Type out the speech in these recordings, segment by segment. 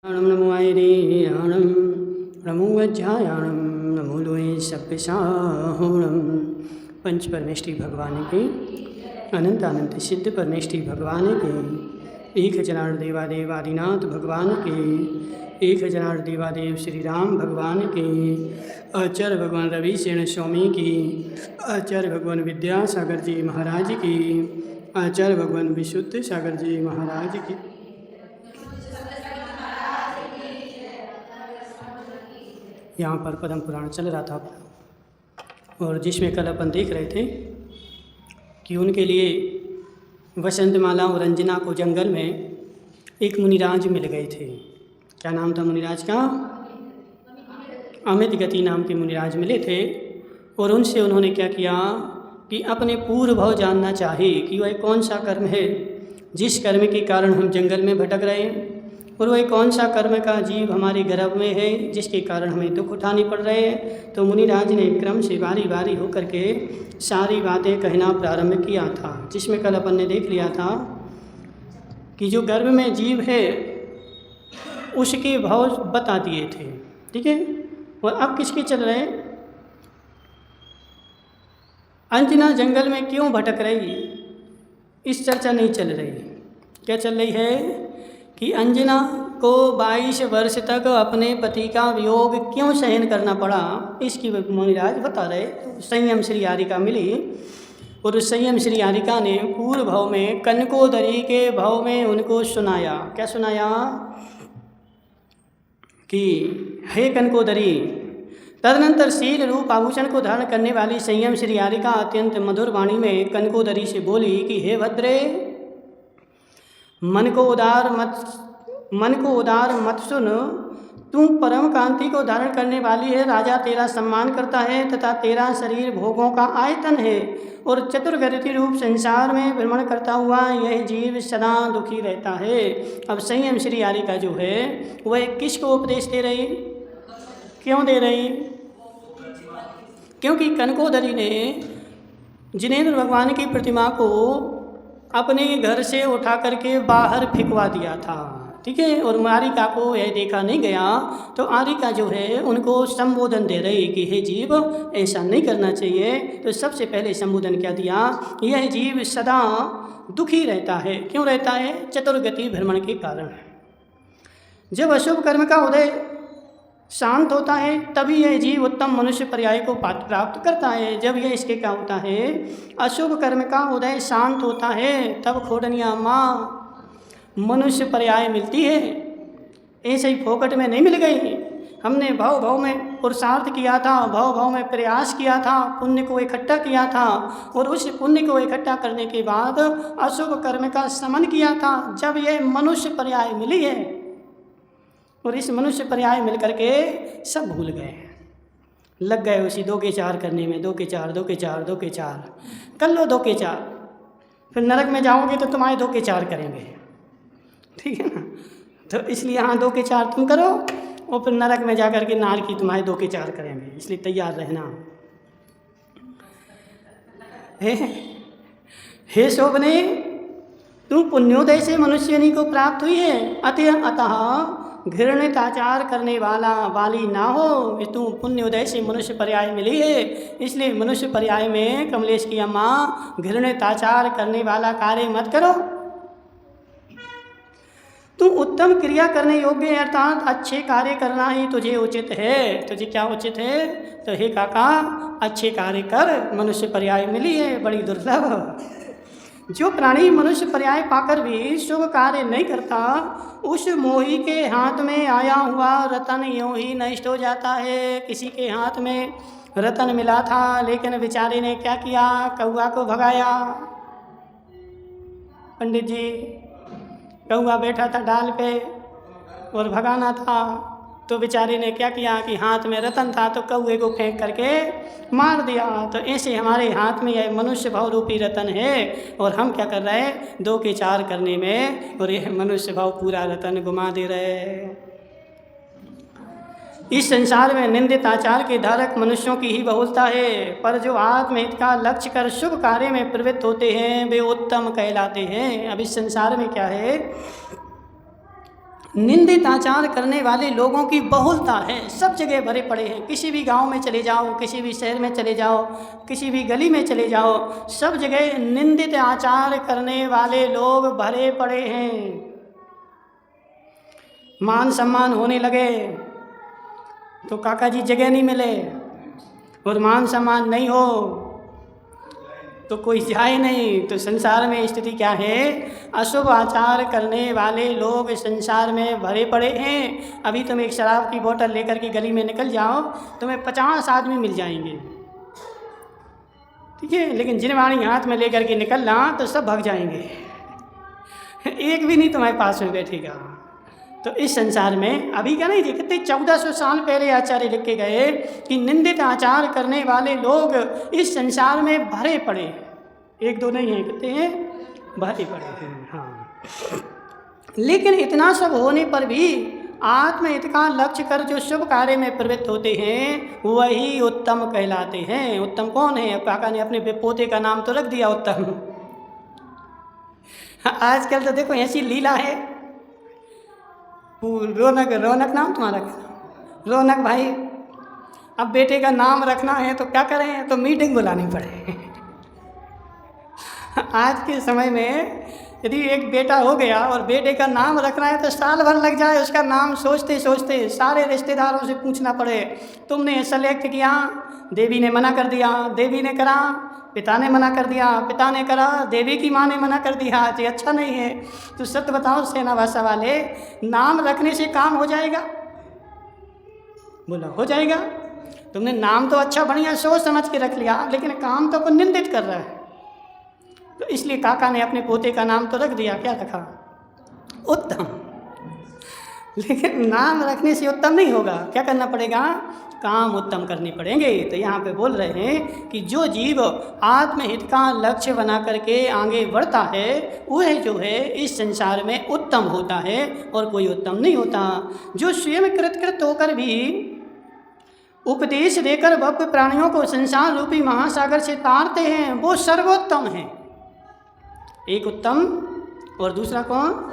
नमो आयरेयाणं नमो अध्यायाणं नमो लोये सभ्यसाहोणं। पंच परमेष्ठी भगवान के अनंत अनंत सिद्ध परमेष्ठी भगवान के एक हजार देवादेव आदिनाथ भगवान के एक हजार देवादेव श्री राम भगवान के आचार्य भगवान रवि सेन स्वामी की आचार्य भगवान विद्यासागर जी महाराज की आचार्य भगवान विशुद्ध सागर जी महाराज की यहाँ पर पद्म पुराण चल रहा था और जिसमें कल अपन देख रहे थे कि उनके लिए वसंतमाला और अंजना को जंगल में एक मुनिराज मिल गए थे। क्या नाम था मुनिराज का? अमित गति नाम के मुनिराज मिले थे और उनसे उन्होंने क्या किया कि अपने पूर्व भाव जानना चाहे कि वह कौन सा कर्म है जिस कर्म के कारण हम जंगल में भटक रहे हैं और वह कौन सा कर्म का जीव हमारे गर्भ में है जिसके कारण हमें दुख उठानी पड़ रहे हैं। तो मुनिराज ने क्रम से बारी बारी होकर के सारी बातें कहना प्रारंभ किया था, जिसमें कल अपन ने देख लिया था कि जो गर्भ में जीव है उसके भाव बता दिए थे, ठीक है। और अब किसके चल रहे? अंजना जंगल में क्यों भटक रही, इस चर्चा नहीं चल रही। क्या चल रही है कि अंजना को 22 वर्ष तक अपने पति का वियोग क्यों सहन करना पड़ा, इसकी मुनिराज बता रहे। संयम श्री आरिका मिली और उस संयम श्री आरिका ने पूर्व भाव में कनकोदरी के भाव में उनको सुनाया। क्या सुनाया कि हे कनकोदरी, तदनंतर शील रूप आभूषण को धारण करने वाली संयम श्री आरिका अत्यंत मधुर वाणी में कनकोदरी से बोली कि हे भद्रे, मन को उदार मत सुन। तू परम कांति को धारण करने वाली है, राजा तेरा सम्मान करता है तथा तेरा शरीर भोगों का आयतन है और चतुर्गति रूप संसार में भ्रमण करता हुआ यह जीव सदा दुखी रहता है। अब संयम श्री आरिका जो है वह किसको उपदेश दे रही, क्यों दे रही? क्योंकि कनकोदरी ने जिनेंद्र भगवान की प्रतिमा को अपने घर से उठा करके बाहर फेंकवा दिया था, ठीक है। और आरिका को यह देखा नहीं गया तो आरिका जो है उनको संबोधन दे रही कि हे जीव, ऐसा नहीं करना चाहिए। तो सबसे पहले संबोधन क्या दिया, यह जीव सदा दुखी रहता है। क्यों रहता है? चतुर्गति भ्रमण के कारण। जब अशुभ कर्म का उदय शांत होता है तभी यह जीव उत्तम मनुष्य पर्याय को प्राप्त करता है। जब यह इसके क्या होता है, अशुभ कर्म का उदय शांत होता है, तब खोडनिया माँ मनुष्य पर्याय मिलती है। ऐसे ही फोकट में नहीं मिल गई। हमने भाव भाव में पुरुषार्थ किया था, भाव भाव में प्रयास किया था, पुण्य को इकट्ठा किया था और उस पुण्य को इकट्ठा करने के बाद अशुभ कर्म का शमन किया था। जब यह मनुष्य पर्याय मिली है और इस मनुष्य पर्याय मिल करके सब भूल गए, लग गए उसी 2 के 4 करने में। 2 के 4 2 के 4 2 के 4 कर लो, 2 के 4, फिर नरक में जाओगे तो तुम्हारे 2 के 4 करेंगे, ठीक है ना। तो इसलिए हाँ 2 के 4 तुम करो और फिर नरक में जा करके नार की तुम्हारे 2 के 4 करेंगे, इसलिए तैयार रहना। हे शोभने, तू पुण्योदय से मनुष्यनी को प्राप्त हुई है, अतः घृणित आचार करने वाली ना हो। तू पुण्योदय से मनुष्य पर्याय मिली है, इसलिए मनुष्य पर्याय में कमलेश की अम्मा घृणित आचार करने वाला कार्य मत करो। तू उत्तम क्रिया करने योग्य है, अर्थात अच्छे कार्य करना ही तुझे उचित है। तुझे क्या उचित है? तो हे काका, अच्छे कार्य कर, मनुष्य पर्याय मिली है, बड़ी दुर्लभ। जो प्राणी मनुष्य पर्याय पाकर भी शुभ कार्य नहीं करता, उस मोही के हाथ में आया हुआ रतन यूं ही नष्ट हो जाता है। किसी के हाथ में रतन मिला था लेकिन बेचारे ने क्या किया, कौआ को भगाया। पंडित जी, कौआ बैठा था डाल पे और भगाना था, तो बेचारे ने क्या किया कि हाथ में रतन था तो कौए को फेंक करके मार दिया। तो ऐसे हमारे हाथ में यह मनुष्य भाव रूपी रतन है और हम क्या कर रहे हैं, 2 के 4 करने में, और यह मनुष्य भाव पूरा रतन घुमा दे रहे हैं। इस संसार में निंदित आचार के धारक मनुष्यों की ही बहुलता है, पर जो आत्महित का लक्ष्य कर शुभ कार्य में प्रवृत्त होते हैं वे उत्तम कहलाते हैं। अब इस संसार में क्या है, निंदित आचार करने वाले लोगों की बहुलता है, सब जगह भरे पड़े हैं। किसी भी गांव में चले जाओ, किसी भी शहर में चले जाओ, किसी भी गली में चले जाओ, सब जगह निंदित आचार करने वाले लोग भरे पड़े हैं। मान सम्मान होने लगे तो काका जी जगह नहीं मिले, और मान सम्मान नहीं हो तो कोई जाए नहीं। तो संसार में स्थिति क्या है? अशुभ आचार करने वाले लोग संसार में भरे पड़े हैं। अभी तुम एक शराब की बोतल लेकर के गली में निकल जाओ, तुम्हें 50 आदमी मिल जाएंगे, ठीक है, लेकिन जिनवाणी हाथ में लेकर के निकलना तो सब भाग जाएंगे, एक भी नहीं तुम्हारे पास में बैठेगा। तो इस संसार में अभी क्या नहीं थे, कितने 1400 साल पहले आचार्य लिख के गए कि निंदित आचार करने वाले लोग इस संसार में भरे पड़े, एक दो नहीं है, कितने हैं, भरे पड़े हैं। हाँ, लेकिन इतना सब होने पर भी आत्महित का लक्ष्य कर जो शुभ कार्य में प्रवृत्त होते हैं वही उत्तम कहलाते हैं। उत्तम कौन है? काका ने अपने पोते का नाम तो रख दिया उत्तम। आजकल तो देखो ऐसी लीला है, रौनक, रौनक नाम तुम्हारा क्या? रौनक भाई, अब बेटे का नाम रखना है तो क्या करें, तो मीटिंग बुलानी पड़े। आज के समय में यदि एक बेटा हो गया और बेटे का नाम रखना है तो साल भर लग जाए, उसका नाम सोचते सोचते सारे रिश्तेदारों से पूछना पड़े, तुमने सेलेक्ट किया, देवी ने मना कर दिया, देवी ने करा, पिता ने मना कर दिया, पिता ने करा, देवी की माँ ने मना कर दिया, ये अच्छा नहीं है। तो सत्य बताओ सेना भाषा वाले, नाम रखने से काम हो जाएगा? बोला हो जाएगा। तुमने नाम तो अच्छा बढ़िया सोच समझ के रख लिया, लेकिन काम तो को निंदित कर रहा है। तो इसलिए काका ने अपने पोते का नाम तो रख दिया, क्या रखा? उत्तम। लेकिन नाम रखने से उत्तम नहीं होगा, क्या करना पड़ेगा? काम उत्तम करने पड़ेंगे। तो यहाँ पे बोल रहे हैं कि जो जीव आत्महित का लक्ष्य बना करके आगे बढ़ता है वह जो है इस संसार में उत्तम होता है, और कोई उत्तम नहीं होता। जो स्वयं कृतकृत होकर भी उपदेश देकर भव्य प्राणियों को संसार रूपी महासागर से तारते हैं वो सर्वोत्तम है। एक उत्तम और दूसरा कौन?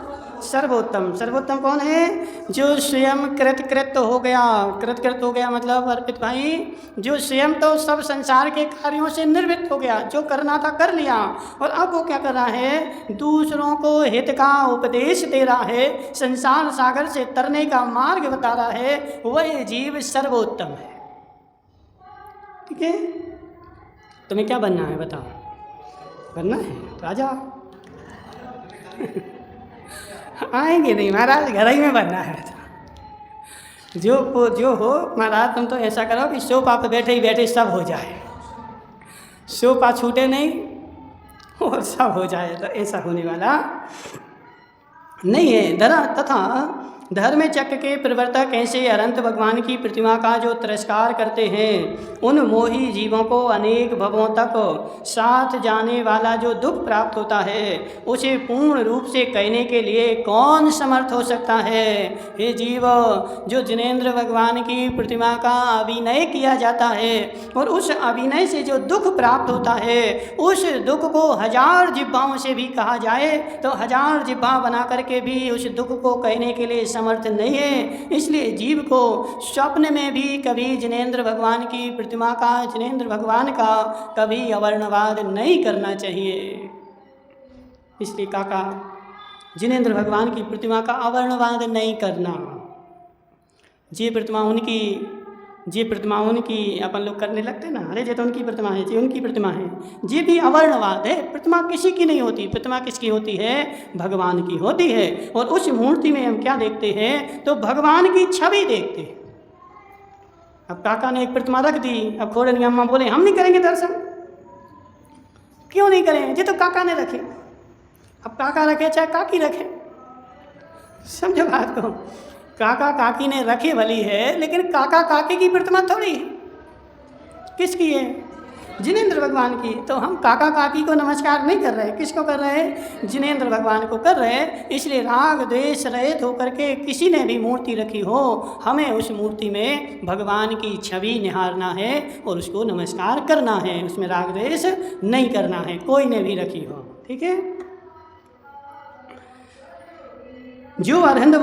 सर्वोत्तम। सर्वोत्तम कौन है? जो स्वयं कृतकृत हो गया। कृतकृत हो गया मतलब अर्पित भाई, जो स्वयं तो सब संसार के कार्यों से निर्वृत्त हो गया, जो करना था कर लिया, और अब वो क्या कर रहा है? दूसरों को हित का उपदेश दे रहा है, संसार सागर से तरने का मार्ग बता रहा है, वह जीव सर्वोत्तम है। ठीक है, तुम्हें क्या बनना है बताओ? बनना है राजा? आएंगे नहीं महाराज, घर ही में बनना है। जो हो महाराज, तुम तो ऐसा करो कि सोफा पे बैठे ही बैठे सब हो जाए, सोफा छूटे नहीं और सब हो जाए। तो ऐसा होने वाला नहीं है। तथा धर्म चक्र के प्रवर्तक ऐसे अनंत भगवान की प्रतिमा का जो तिरस्कार करते हैं, उन मोही जीवों को अनेक भवों तक साथ जाने वाला जो दुख प्राप्त होता है, उसे पूर्ण रूप से कहने के लिए कौन समर्थ हो सकता है? हे जीव, जो जिनेंद्र भगवान की प्रतिमा का अभिनय किया जाता है और उस अभिनय से जो दुख प्राप्त होता है, उस दुख को 1000 जिह्वाओं से भी कहा जाए तो 1000 जिह्वा बना करके भी उस दुख को कहने के लिए समर्थ नहीं है। इसलिए जीव को स्वप्न में भी कभी जिनेंद्र भगवान की प्रतिमा का, जिनेंद्र भगवान का कभी अवर्णवाद नहीं करना चाहिए। इसलिए काका, जिनेंद्र भगवान की प्रतिमा का अवर्णवाद नहीं करना। जी प्रतिमा उनकी अपन लोग करने लगते ना, अरे ये तो उनकी प्रतिमा है, जी उनकी प्रतिमा है, जी भी अवर्णवाद है। प्रतिमा किसी की नहीं होती, प्रतिमा किसकी होती है? भगवान की होती है। और उस मूर्ति में हम क्या देखते हैं? तो भगवान की छवि देखते हैं। अब काका ने एक प्रतिमा रख दी, अब खोड़नी अम्मा बोले हम नहीं करेंगे दर्शन। क्यों नहीं करें? जी तो काका ने रखे। अब काका रखे चाहे काकी रखे, समझो बात को। काका काकी ने रखी भली है, लेकिन काका काकी की प्रतिमा थोड़ी है। किसकी है? जिनेंद्र भगवान की। तो हम काका काकी को नमस्कार नहीं कर रहे, किसको कर रहे हैं? जिनेंद्र भगवान को कर रहे हैं। इसलिए राग द्वेष रहित होकर के किसी ने भी मूर्ति रखी हो, हमें उस मूर्ति में भगवान की छवि निहारना है और उसको नमस्कार करना है, उसमें राग द्वेष नहीं करना है, कोई ने भी रखी हो। ठीक है। जो अरहंत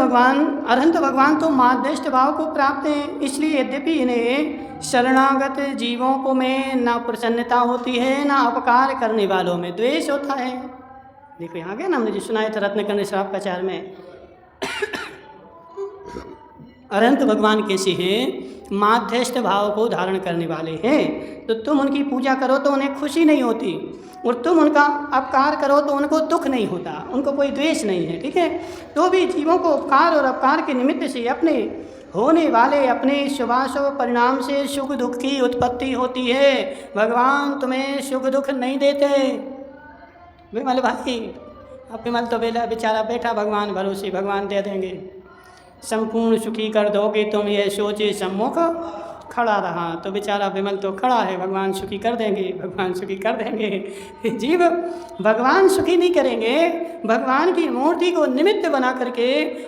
भगवान तो माध्यस्थ भाव को प्राप्त हैं, इसलिए यद्यपि इन्हें शरणागत जीवों को में ना प्रसन्नता होती है, ना अपकार करने वालों में द्वेष होता है। देखो यहाँ गया ना, हमने जो सुनाया था रत्नकर्ण श्रावकाचार में, अरहंत भगवान कैसे हैं? माध्यस्थ भाव को धारण करने वाले हैं। तो तुम उनकी पूजा करो तो उन्हें खुशी नहीं होती, और तुम उनका अपकार करो तो उनको दुख नहीं होता, उनको कोई द्वेष नहीं है, ठीक है। तो भी जीवों को उपकार और अपकार के निमित्त से अपने होने वाले अपने शुभाशुभ परिणाम से सुख दुख की उत्पत्ति होती है। भगवान तुम्हें सुख दुख नहीं देते। विमल भाई, अब विमल तो बेचारा बैठा भगवान भरोसे, भगवान दे देंगे, संपूर्ण सुखी कर दोगे तुम, ये सोचे सम्मुख खड़ा रहा। तो बेचारा विमल तो खड़ा है, भगवान सुखी कर देंगे, भगवान सुखी कर देंगे। जीव भगवान सुखी नहीं करेंगे, भगवान की मूर्ति को निमित्त बना करके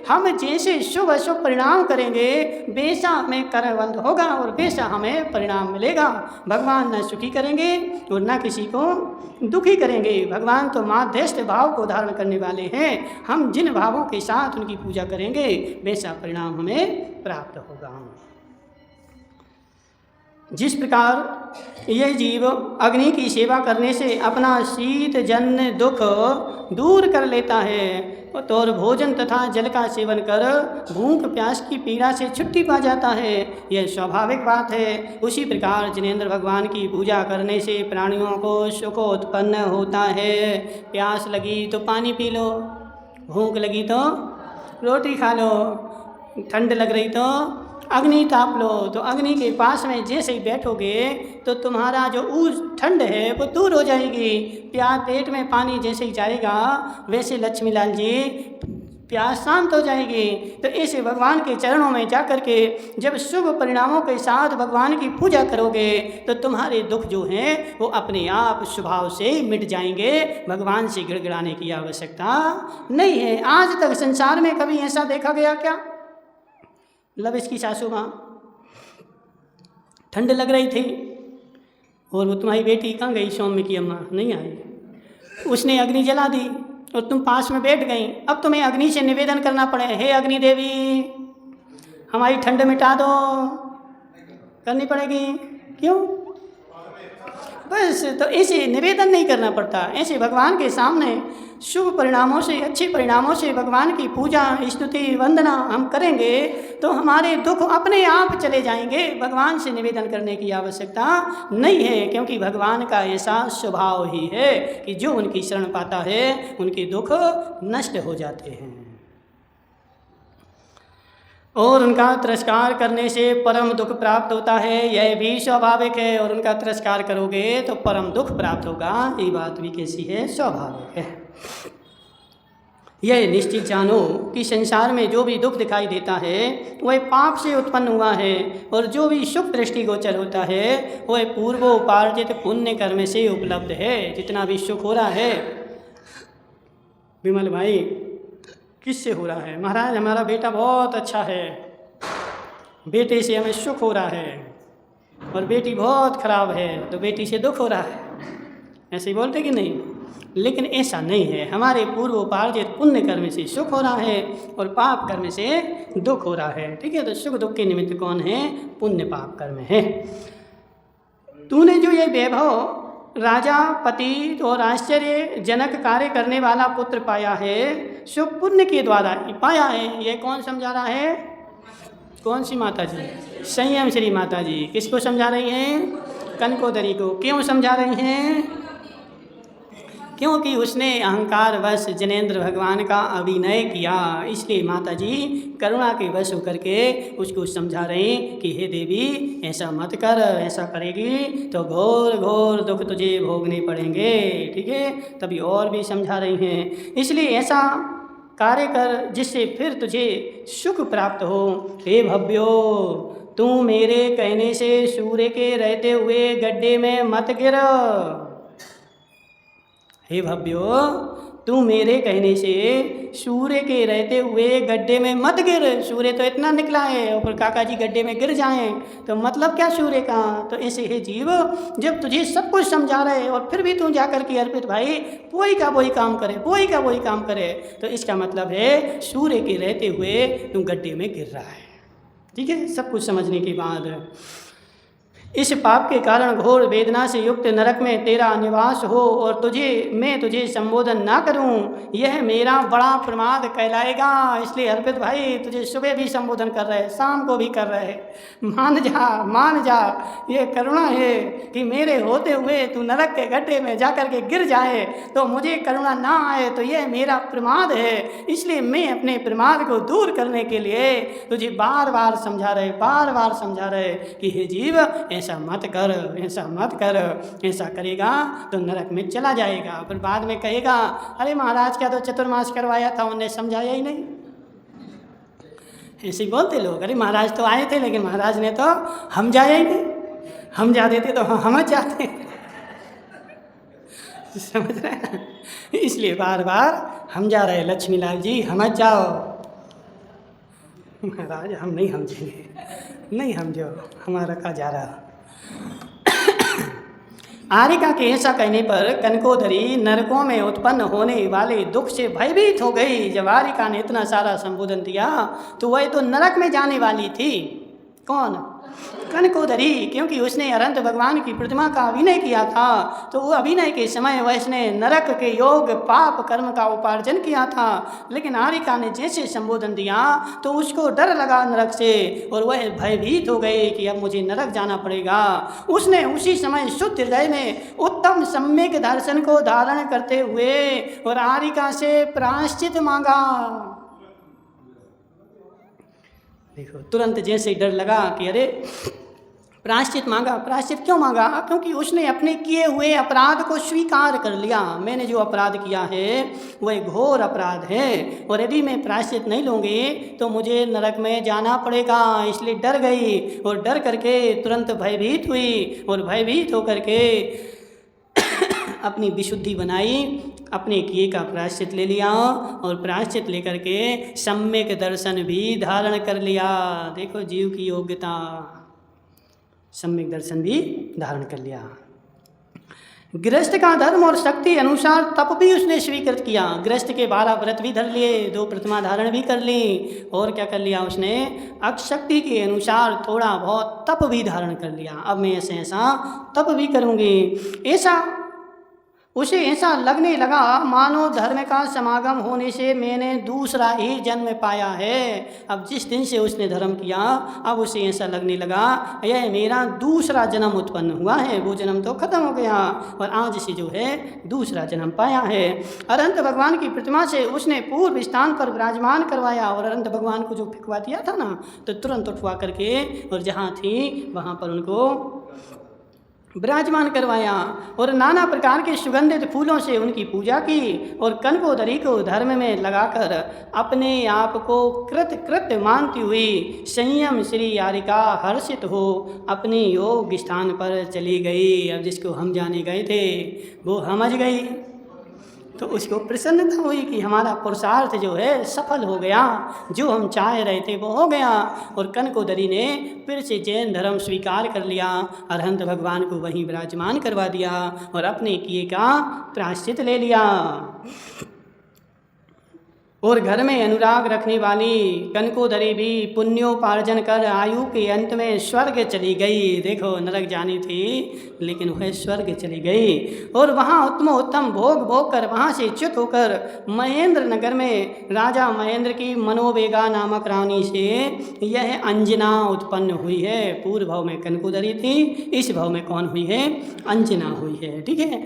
हम जैसे शुभ अशुभ परिणाम करेंगे, बेशा हमें कर्मबंध होगा और बेशा हमें परिणाम मिलेगा। भगवान न सुखी करेंगे और न किसी को दुखी करेंगे। भगवान तो माध्यस्थ भाव को धारण करने वाले हैं। हम जिन भावों के साथ उनकी पूजा करेंगे, वैसा परिणाम हमें प्राप्त होगा। जिस प्रकार यह जीव अग्नि की सेवा करने से अपना शीत जन्य दुख दूर कर लेता है, तो और भोजन तथा जल का सेवन कर भूख प्यास की पीड़ा से छुट्टी पा जाता है, यह स्वाभाविक बात है। उसी प्रकार जिनेंद्र भगवान की पूजा करने से प्राणियों को सुख उत्पन्न होता है। प्यास लगी तो पानी पी लो, भूख लगी तो रोटी खा लो, ठंड लग रही तो अग्नि ताप लो। तो अग्नि के पास में जैसे ही बैठोगे तो तुम्हारा जो ऊज ठंड है वो दूर हो जाएगी। प्यास पेट में पानी जैसे ही जाएगा, वैसे लक्ष्मीलाल जी प्यास शांत हो जाएगी। तो ऐसे भगवान के चरणों में जा कर के जब शुभ परिणामों के साथ भगवान की पूजा करोगे तो तुम्हारे दुख जो हैं वो अपने आप स्वभाव से मिट जाएंगे। भगवान से गिड़गिड़ाने की आवश्यकता नहीं है। आज तक संसार में कभी ऐसा देखा गया क्या? लविश की सासू माँ, ठंड लग रही थी और वो तुम्हारी बेटी कहाँ गई? सौम्य की अम्मा नहीं आई, उसने अग्नि जला दी और तुम पास में बैठ गई। अब तुम्हें अग्नि से निवेदन करना पड़े, हे अग्नि देवी हमारी ठंड मिटा दो, करनी पड़ेगी। क्यों? बस तो ऐसे निवेदन नहीं करना पड़ता। ऐसे भगवान के सामने शुभ परिणामों से, अच्छे परिणामों से भगवान की पूजा स्तुति वंदना हम करेंगे तो हमारे दुख अपने आप चले जाएंगे। भगवान से निवेदन करने की आवश्यकता नहीं है, क्योंकि भगवान का ऐसा स्वभाव ही है कि जो उनकी शरण पाता है उनके दुख नष्ट हो जाते हैं। और उनका तिरस्कार करने से परम दुख प्राप्त होता है, यह भी स्वाभाविक है। और उनका तिरस्कार करोगे तो परम दुख प्राप्त होगा, ये बात भी कैसी है? स्वाभाविक है। यह निश्चित जानो कि संसार में जो भी दुख दिखाई देता है वह पाप से उत्पन्न हुआ है, और जो भी सुख दृष्टिगोचर होता है वह पूर्वोपार्जित पुण्य कर्म से उपलब्ध है। जितना भी सुख हो रहा है विमल भाई, किससे हो रहा है? महाराज हमारा बेटा बहुत अच्छा है, बेटे से हमें सुख हो रहा है, और बेटी बहुत खराब है तो बेटी से दुख हो रहा है। ऐसे ही बोलते कि नहीं? लेकिन ऐसा नहीं है। हमारे पूर्वोपार्जित पुण्य कर्म से सुख हो रहा है और पाप कर्म से दुख हो रहा है। ठीक है, तो सुख दुख के निमित्त कौन है? पुण्य पाप कर्म है। तूने जो ये वैभव, राजा, पति और आश्चर्यजनक कार्य करने वाला पुत्र पाया है, शुभ पुण्य के द्वारा पाया है। ये कौन समझा रहा है? कौन सी माता जी? संयम श्री माता जी। किसको समझा रही हैं? कनकोदरी को। क्यों समझा रही हैं? क्योंकि उसने अहंकार वश जिनेंद्र भगवान का अभिनय किया, इसलिए माता जी करुणा के वश होकर के उसको समझा रहे कि हे देवी ऐसा मत कर, ऐसा करेगी तो घोर घोर दुख तुझे भोगने पड़ेंगे। ठीक है, तभी और भी समझा रही हैं। इसलिए ऐसा कार्य कर जिससे फिर तुझे सुख प्राप्त हो। हे भव्यो, तू मेरे कहने से सूर्य के रहते हुए गड्ढे में मत गिर। हे भव्यो, तू मेरे कहने से सूर्य के रहते हुए गड्ढे में मत गिर। सूर्य तो इतना निकला है और फिर काका जी गड्ढे में गिर जाएं तो मतलब क्या सूर्य का। तो ऐसे है जीव, जब तुझे सब कुछ समझा रहे और फिर भी तू जा कर के अर्पित भाई वही का वही काम करे, वही का वही काम करे, तो इसका मतलब है सूर्य के रहते हुए तू गड्ढे में गिर रहा है। ठीक है, सब कुछ समझने के बाद इस पाप के कारण घोर वेदना से युक्त नरक में तेरा निवास हो और मैं तुझे संबोधन ना करूं, यह मेरा बड़ा प्रमाद कहलाएगा। इसलिए अर्पित भाई तुझे सुबह भी संबोधन कर रहे, शाम को भी कर रहे, मान जा, ये करुणा है कि मेरे होते हुए तू नरक के गड्ढे में जाकर के गिर जाए तो मुझे करुणा ना आए, तो यह मेरा प्रमाद है। इसलिए मैं अपने प्रमाद को दूर करने के लिए तुझे बार बार समझा रहे कि हे जीव ऐसा मत कर, ऐसा मत कर, ऐसा करेगा तो नरक में चला जाएगा। फिर बाद में कहेगा अरे महाराज क्या तो चतुर्मास करवाया था, उन्हें समझाया ही नहीं। ऐसे ही बोलते लोग, अरे महाराज तो आए थे लेकिन महाराज ने तो हम जाया ही नहीं, हम जा देते तो हम जाते। समझ रहे हैं, इसलिए बार बार हम जा रहे, लक्ष्मी लाल जी हम जाओ। महाराज हम नहीं समझेंगे, नहीं हम जो हमारा का जा रहा। आरिका के ऐसा कहने पर कनकोदरी नरकों में उत्पन्न होने वाले दुख से भयभीत हो गई। जब आरिका ने इतना सारा संबोधन दिया तो वह तो नरक में जाने वाली थी। कौन? कनकोदरी, क्योंकि उसने अनंत भगवान की प्रतिमा का अभिनय किया था। तो वो अभिनय के समय उसने नरक के योग पाप कर्म का उपार्जन किया था। लेकिन आरिका ने जैसे संबोधन दिया तो उसको डर लगा नरक से और वह भयभीत हो गई कि अब मुझे नरक जाना पड़ेगा। उसने उसी समय शुद्ध हृदय में उत्तम सम्यक दर्शन को धारण करते हुए और आरिका से प्रायश्चित मांगा। देखो, तुरंत जैसे डर लगा कि अरे प्रायश्चित मांगा। प्रायश्चित क्यों मांगा? क्योंकि उसने अपने किए हुए अपराध को स्वीकार कर लिया। मैंने जो अपराध किया है वह घोर अपराध है और यदि मैं प्रायश्चित नहीं लूँगी तो मुझे नरक में जाना पड़ेगा। इसलिए डर गई और डर करके तुरंत भयभीत हुई और भयभीत होकर के अपनी विशुद्धि बनाई, अपने किए का प्रायश्चित ले लिया और प्रायश्चित लेकर के सम्यक दर्शन भी धारण कर लिया। देखो जीव की योग्यता, सम्यक दर्शन भी धारण कर लिया। गृहस्थ का धर्म और शक्ति अनुसार तप भी उसने स्वीकृत किया। गृहस्थ के 12 व्रत भी धर लिए, 2 प्रतिमा धारण भी कर ली और क्या कर लिया उसने? अक्षशक्ति के अनुसार थोड़ा बहुत तप भी धारण कर लिया। अब मैं ऐसा तप भी करूँगी। उसे ऐसा लगने लगा मानो धर्म का समागम होने से मैंने दूसरा ही जन्म पाया है। अब जिस दिन से उसने धर्म किया अब उसे ऐसा लगने लगा यह मेरा दूसरा जन्म उत्पन्न हुआ है। वो जन्म तो खत्म हो गया और आज से जो है दूसरा जन्म पाया है। अनंत भगवान की प्रतिमा से उसने पूर्व स्थान पर विराजमान करवाया और अनंत भगवान को जो फिकवा दिया था ना, तो तुरंत उठवा करके और जहाँ थी वहाँ पर उनको विराजमान करवाया और नाना प्रकार के सुगंधित फूलों से उनकी पूजा की और कनकोदरी को धर्म में लगाकर अपने आप को कृत्य मानती हुई संयम श्री आरिका हर्षित हो अपने योग स्थान पर चली गई। अब जिसको हम जाने गए थे वो समझ गई तो उसको प्रसन्नता हुई कि हमारा पुरुषार्थ जो है सफल हो गया, जो हम चाह रहे थे वो हो गया। और कनकोदरी ने फिर से जैन धर्म स्वीकार कर लिया, अरहंत भगवान को वहीं विराजमान करवा दिया और अपने किए का प्रायश्चित ले लिया। और घर में अनुराग रखने वाली कनकोदरी भी पुण्योपार्जन कर आयु के अंत में स्वर्ग चली गई। देखो, नरक जानी थी लेकिन वह स्वर्ग चली गई और वहाँ उत्तम भोग कर वहाँ से च्युत होकर महेंद्र नगर में राजा महेंद्र की मनोवेगा नामक रानी से यह अंजना उत्पन्न हुई है। पूर्व भाव में कनकोदरी थी, इस भाव में कौन हुई है? अंजना हुई है। ठीक है,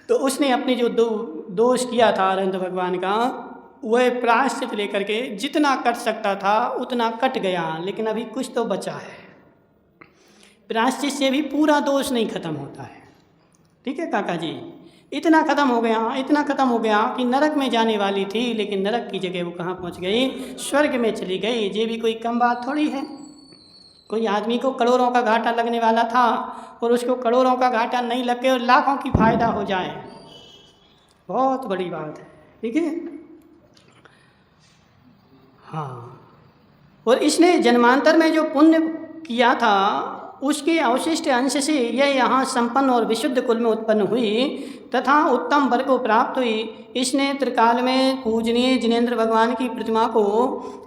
तो उसने अपने जो दोष किया था अनंत भगवान का वह प्रायश्चित लेकर के जितना कट सकता था उतना कट गया, लेकिन अभी कुछ तो बचा है। प्रायश्चित से भी पूरा दोष नहीं खत्म होता है। ठीक है काका जी, इतना खत्म हो गया कि नरक में जाने वाली थी लेकिन नरक की जगह वो कहाँ पहुँच गई? स्वर्ग में चली गई। ये भी कोई कम बात थोड़ी है। कोई आदमी को करोड़ों का घाटा लगने वाला था और उसको करोड़ों का घाटा नहीं लग के और लाखों की फायदा हो जाए, बहुत बड़ी बात है। ठीक है। हाँ, और इसने जन्मांतर में जो पुण्य किया था उसके अवशिष्ट अंश से यह यहाँ संपन्न और विशुद्ध कुल में उत्पन्न हुई तथा उत्तम वर को प्राप्त हुई। इसने त्रिकाल में पूजनीय जिनेंद्र भगवान की प्रतिमा को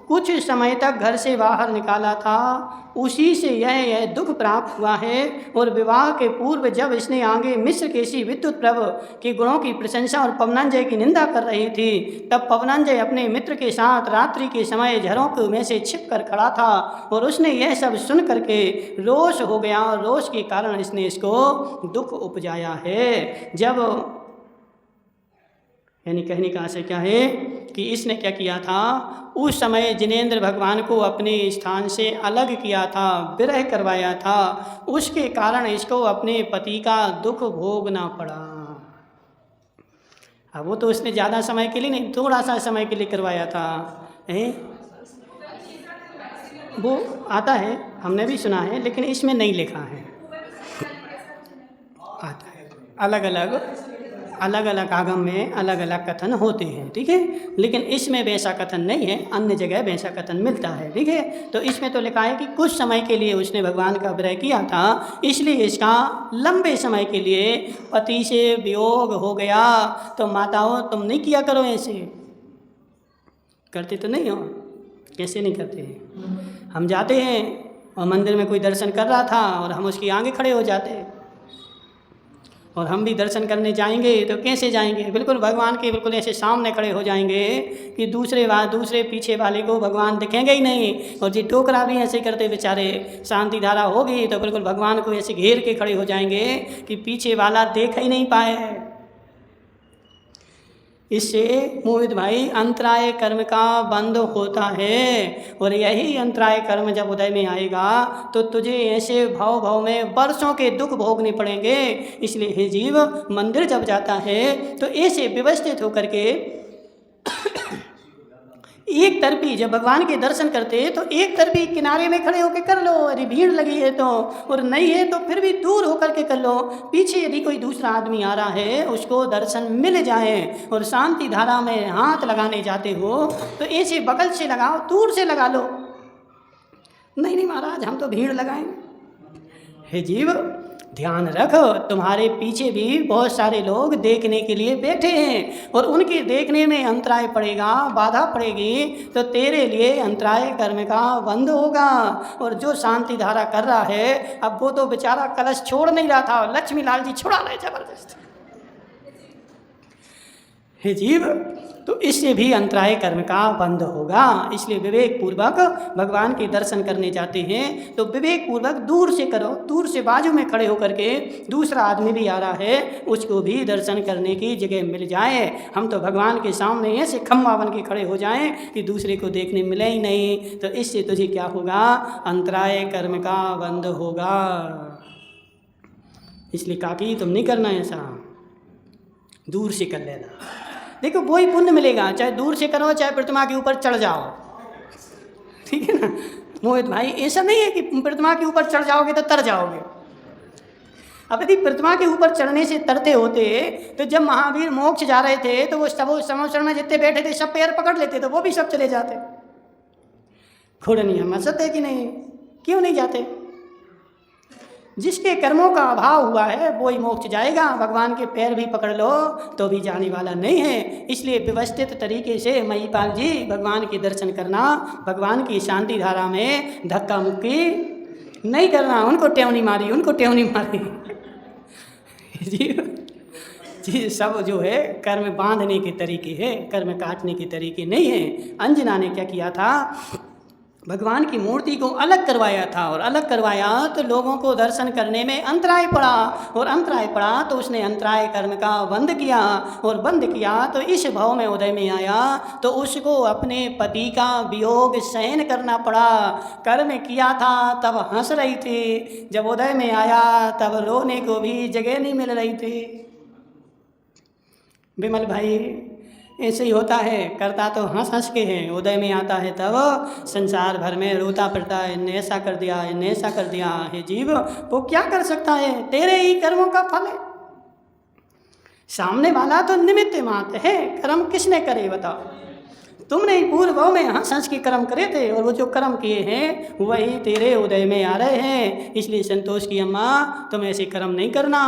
कुछ समय तक घर से बाहर निकाला था, उसी से यह दुख प्राप्त हुआ है। और विवाह के पूर्व जब इसने आगे मिस्र केशी विद्युत प्रभ के गुणों की प्रशंसा और पवनंजय की निंदा कर रही थी, तब पवनंजय अपने मित्र के साथ रात्रि के समय झरोखे में से छिप कर खड़ा था और उसने यह सब सुन करके रोष हो गया और रोष के कारण इसने इसको दुख उपजाया है। जब यानी कहने का आशय क्या है कि इसने क्या किया था, उस समय जिनेंद्र भगवान को अपने स्थान से अलग किया था, विरह करवाया था, उसके कारण इसको अपने पति का दुख भोगना पड़ा। अब वो तो उसने ज़्यादा समय के लिए नहीं, थोड़ा सा समय के लिए करवाया था। वो आता है, हमने भी सुना है, लेकिन इसमें नहीं लिखा है। आता है अलग अलग आगम में अलग अलग कथन होते हैं, ठीक है, लेकिन इसमें वैसा कथन नहीं है, अन्य जगह वैसा कथन मिलता है, ठीक है। तो इसमें तो लिखा है कि कुछ समय के लिए उसने भगवान का विरह किया था, इसलिए इसका लंबे समय के लिए पति से वियोग हो गया। तो माताओं, तुम नहीं किया करो ऐसे, करते तो नहीं हो, कैसे नहीं करते। हम जाते हैं और मंदिर में कोई दर्शन कर रहा था और हम उसके आगे खड़े हो जाते हैं, और हम भी दर्शन करने जाएंगे तो कैसे जाएंगे, बिल्कुल भगवान के बिल्कुल ऐसे सामने खड़े हो जाएंगे कि दूसरे पीछे वाले को भगवान दिखेंगे ही नहीं। और जी टोकरा भी ऐसे करते बेचारे, शांति धारा होगी तो बिल्कुल भगवान को ऐसे घेर के खड़े हो जाएंगे कि पीछे वाला देख ही नहीं पाए। इससे मोहित भाई अंतराय कर्म का बंध होता है, और यही अंतराय कर्म जब उदय में आएगा तो तुझे ऐसे भाव में वर्षों के दुख भोगने पड़ेंगे। इसलिए हे जीव, मंदिर जब जाता है तो ऐसे व्यवस्थित होकर के एक तरफी जब भगवान के दर्शन करते हैं तो एक तरफी किनारे में खड़े होकर कर लो, यदि भीड़ लगी है तो, और नहीं है तो फिर भी दूर होकर के कर लो। पीछे यदि कोई दूसरा आदमी आ रहा है उसको दर्शन मिल जाए, और शांति धारा में हाथ लगाने जाते हो तो ऐसे बगल से लगाओ, दूर से लगा लो। नहीं महाराज, हम तो भीड़ लगाएंगे। हे जीव, ध्यान रख, तुम्हारे पीछे भी बहुत सारे लोग देखने के लिए बैठे हैं, और उनके देखने में अंतराय पड़ेगा, बाधा पड़ेगी तो तेरे लिए अंतराय कर्म का बंध होगा। और जो शांति धारा कर रहा है, अब वो तो बेचारा कलश छोड़ नहीं रहा था, लक्ष्मी लाल जी छुड़ा रहे जबरदस्त। हे जीव, तो इससे भी अंतराय कर्म का बंध होगा। इसलिए विवेक पूर्वक भगवान के दर्शन करने जाते हैं तो विवेक पूर्वक दूर से करो, दूर से बाजू में खड़े होकर के दूसरा आदमी भी आ रहा है उसको भी दर्शन करने की जगह मिल जाए। हम तो भगवान के सामने ऐसे खम्बा बन के खड़े हो जाएं कि दूसरे को देखने मिले ही नहीं, तो इससे तुझे क्या होगा, अंतराय कर्म का बंध होगा। इसलिए काकी तुम नहीं करना ऐसा, दूर से कर लेना। देखो वही पुण्य मिलेगा, चाहे दूर से करो चाहे प्रतिमा के ऊपर चढ़ जाओ, ठीक है ना मोहित भाई। ऐसा नहीं है कि प्रतिमा के ऊपर चढ़ जाओगे तो तर जाओगे। अब यदि प्रतिमा के ऊपर चढ़ने से तरते होते तो जब महावीर मोक्ष जा रहे थे तो वो सब समवसरण में जितने बैठे थे सब पैर पकड़ लेते तो वो भी सब चले जाते। खुद नियम सत्य है कि नहीं, क्यों नहीं जाते? जिसके कर्मों का अभाव हुआ है वो ही मोक्ष जाएगा। भगवान के पैर भी पकड़ लो तो भी जाने वाला नहीं है। इसलिए व्यवस्थित तरीके से महिपाल जी भगवान के दर्शन करना, भगवान की शांति धारा में धक्का मुक्की नहीं करना। उनको ट्योनी मारी, उनको ट्योनी मारी जी सब जो है कर्म बांधने के तरीके है, कर्म काटने के तरीके नहीं है। अंजना ने क्या किया था, भगवान की मूर्ति को अलग करवाया था, और अलग करवाया तो लोगों को दर्शन करने में अंतराय पड़ा, और अंतराय पड़ा तो उसने अंतराय कर्म का बंद किया, और बंद किया तो इस भाव में उदय में आया तो उसको अपने पति का वियोग सहन करना पड़ा। कर्म किया था तब हंस रही थी, जब उदय में आया तब रोने को भी जगह नहीं मिल रही थी। विमल भाई ऐसे ही होता है, करता तो हंस हंस के हैं, उदय में आता है तब संसार भर में रोता पड़ता है, इन्हें ऐसा कर दिया, इन्हें ऐसा कर दिया। हे जीव, वो क्या कर सकता है, तेरे ही कर्मों का फल है। सामने वाला तो निमित्त मात्र है, कर्म किसने करे बताओ। तुमने पूर्व में हंस हंस के कर्म करे थे और वो जो कर्म किए हैं वही तेरे उदय में आ रहे हैं। इसलिए संतोष की अम्मा तुम ऐसे कर्म नहीं करना।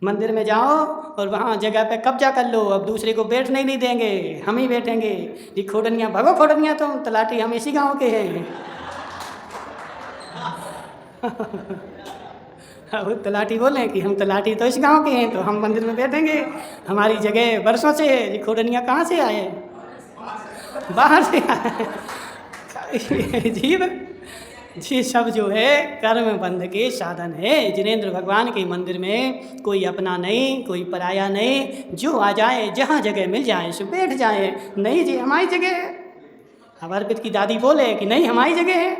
मंदिर में जाओ और वहाँ जगह पे कब्जा कर लो, अब दूसरे को बैठने नहीं देंगे, हम ही बैठेंगे। ये खोडनिया भगो, खोडनिया तुम तलाटी हम इसी गांव के हैं। अब तलाटी बोले कि हम तलाटी तो इस गांव के हैं, तो हम मंदिर में बैठेंगे, हमारी जगह वर्षों से। ये खोडनिया कहाँ से आए? बाहर से आए। जीव जी सब जो है कर्म बंध के साधन है। जिनेंद्र भगवान के मंदिर में कोई अपना नहीं, कोई पराया नहीं, जो आ जाए जहाँ जगह मिल जाए सो बैठ जाए। नहीं जी हमारी जगह है, अब अर्पित की दादी बोले कि नहीं हमारी जगह है,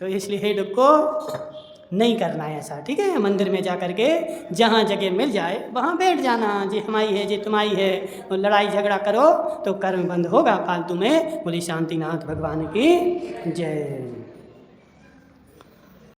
तो इसलिए हे को नहीं करना है ऐसा, ठीक है। मंदिर में जा कर के जहाँ जगह मिल जाए वहाँ बैठ जाना, जी हमारी है जी तुम्हारी है, और लड़ाई झगड़ा करो तो कर्म बंद होगा फालतू में। बोली शांतिनाथ भगवान की जय।